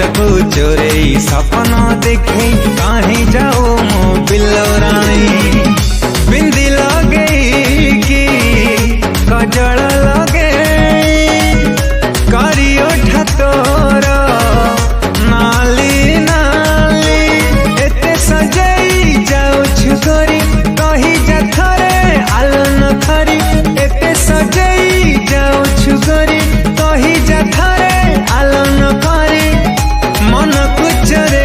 को चोरे सपन देखे कहीं जाओ मो बिल्लो रानी बिंदी लगे कि कजल लगे करियो ठातोर नाली नाली एते सजाई जाओ छुरी कही जा थरे आलन थरी एते सजाई जाओ छुरी कही जा थरे आलन थरी मन कुचरे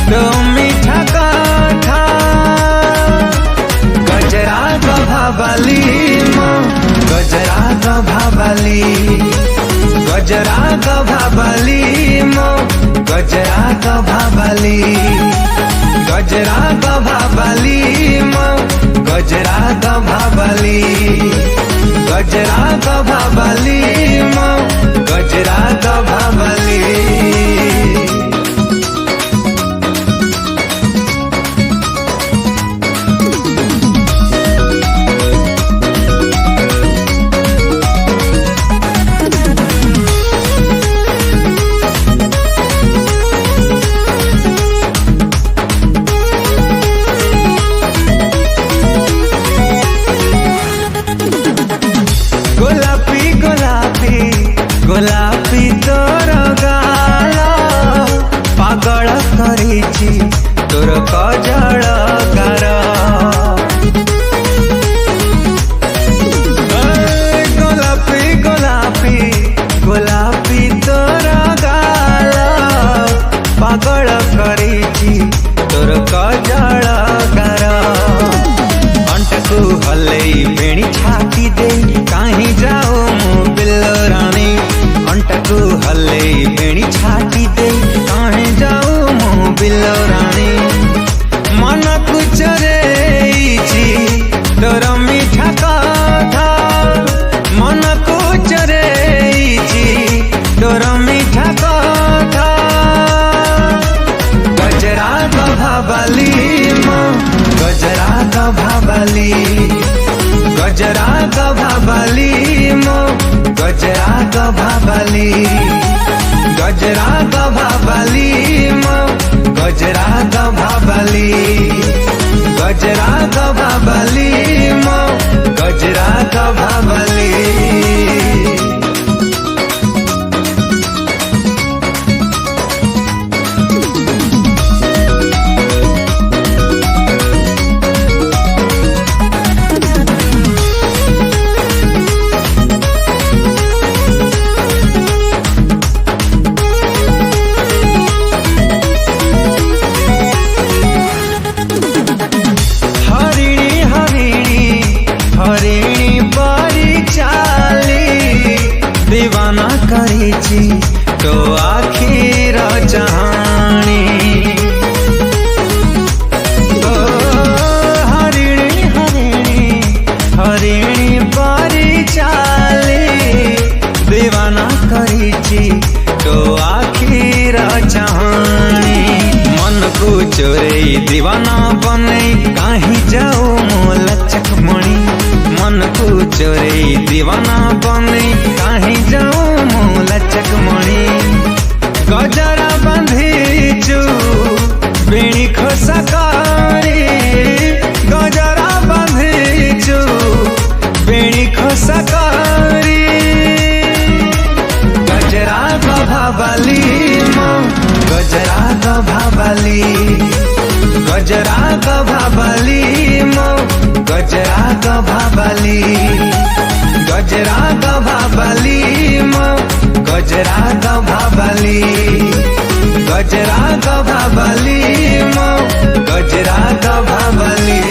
तो मीठा कथा गजरा गभाबाली मो गजरा गभाबाली गजरा गभाबाली मो गजरा गभाबाली गजरा गभाबाली मो गजरा गभाबाली गजरा गभाबाली मो गजरा गभाबाली गोलापी तोर गाल पागल करिछि तोर कजल गार गोलापी गोलापी गोलापी तोर गाल पागल करिछि तोर कजल गार अंटकू हलई बेणी छाती दे कहीं जाओ मो बिल्लो रानी अंटकू हले बेणी छाती दे कहीं जाओ मो बिल्लो रानी मन कुचरे तोर मीठा कथा मन कुचरे तोर मीठा कथा गजरा गभाबाली मो गजरा गभाबाली गजरा गभाबाली मो गजरा गभाबाली गजरा गभाबाली मो गजरा गभाबाली गजरा गभाबाली मो गजरा गभाबाली दीवाना करिछि तो आखिर जहानी ओ हरिणी हरिणी हरिणी बारी चाली दीवाना करिछि तो आखिर जहानी मन को चोरे दीवाना बने कहीं जाओ मो लचक मणि मन को चोरे दीवाना बने कहीं जाओ मो लचक मणि गजरा बांधीचु बेणी खोसा करी गजरा बांधीचु बेणी खोसा करी गजरा गभाबाली मो गजरा गभाबाली गजरा गभाबाली मो गजरा गभाबाली गजरा गभाबाली मो गजरा गभाबाली गजरा गभाबाली मो गजरा गभाबाली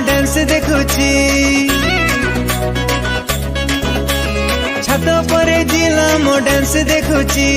डांस देखुची छत पर जिला मो डांस देखुची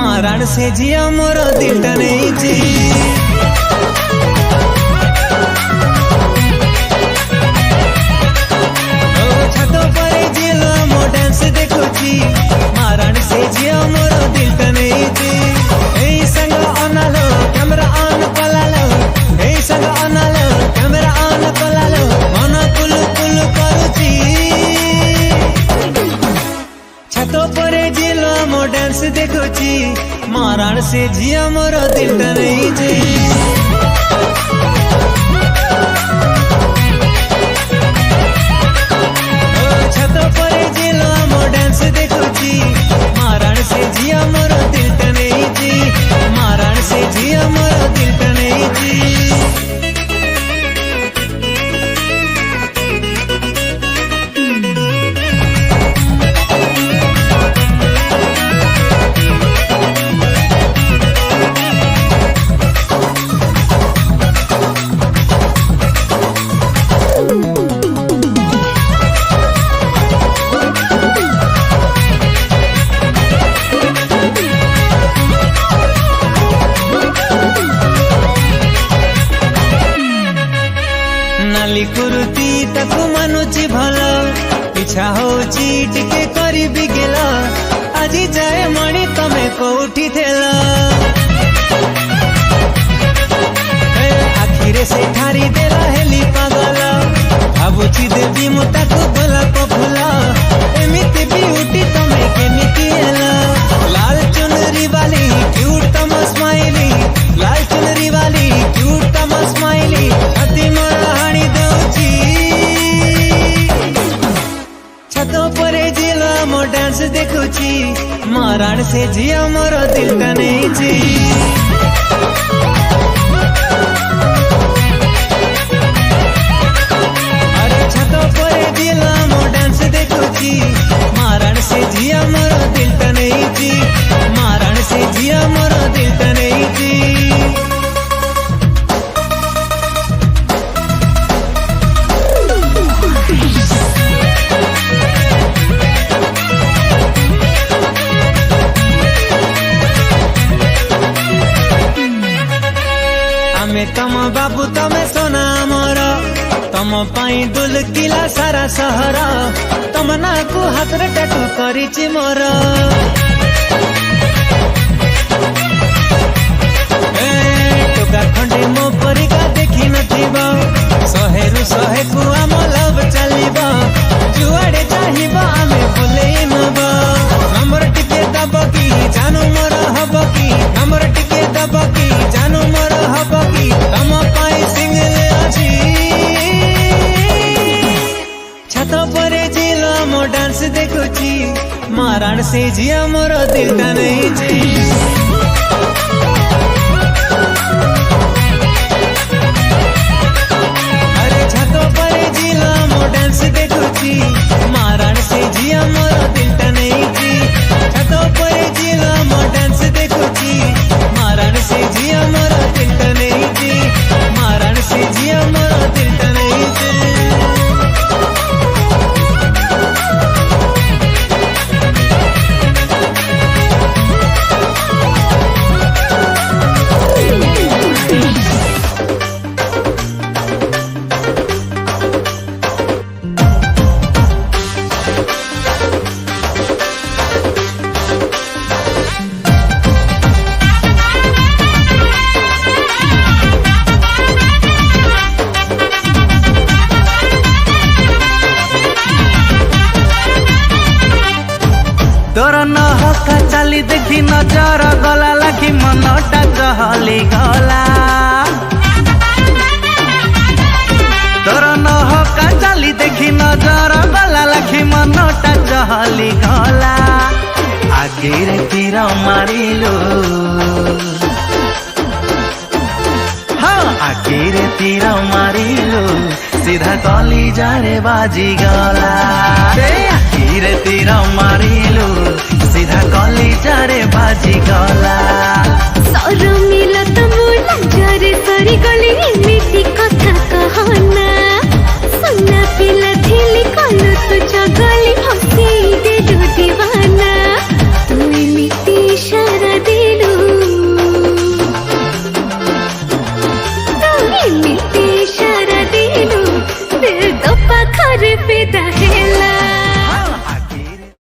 मारण से जिया मोर दिलटा नहीं जी। छतो परे जिलो मो डांस देखुची मारण से जिया मोर दिलटा नहीं जी। ए संग अनालो कैमरा ऑन कलालो, ए संग अनालो कैमरा ऑन कलालो, मन कुल कुल करूची। छतो परे जिलो मो डांस देखुची मारण से जिया मोर दिलटा नहीं जी। छतो परे जिलो मो डांस देखुची मारण से जिया मोर दिलटा नहीं जी। मारण से जिया मोर दिलटा नहीं जी। नाली कुर्ती ताकू मानुची भल इच्छा होची टिके करी गेल। आजी जाए मणि तमे कोठी थेल आखिरे से ठारी देला हेली पागल। भाबुची देवी मु ताकू गोलाप फूल एमिति ब्यूटी तमे केमिति हेला। लाल चुनरी वाली क्यूट तम स्माइली, लाल चुनरी वाली क्यूट तम स्माइली अति मोर हाणी दउची। छतो परे जिलो मो डांस देखुची मारण से जिया मोर दिलटा नहीं जी। अरे छतो परे जिलो मो डांस देखुची मारण से जिया मोर दिलटा नहीं जी। मारण से जिया मोर दिलटा नहीं जी। आमे तम बाबू तमे सोना मोर तम पाई दुल किला सारा सहर तम नाकू हाथ रे टाटू करिछि मोर। टोका खंडे मो परिका देखि नथिबा शहेरु शहे को आम लव चलिबा जुआड़े चाहिबा आमे बोले नबा। नंबर टिके दब की जानू मोर हब की, नंबर टिके दब की जानू मोर हब की तम पाई सिंगल अछि। छतो परे जिलो मो डांस देखुची मारण से जिया मोर दिलटा नहीं जी। छतो परे जिलो मो डांस देखुची मारण से जिया मोर दिलटा नहीं जी। छतो परे जिलो मो डांस देखुची मारण से जिया मोर दिलटा नहीं जी। मारण से जिया मोर दिलटा नहीं जी। तोर नहका चाली देखी नजर गला लाखी मनटा चहली गला। तोर नहका चाली देखी नजर गला लाखी मनटा चहली गला। आगे रे तीर मारिलो, हाँ आगे रे तीर मारिलो सीधा कली जारे बाजी गला।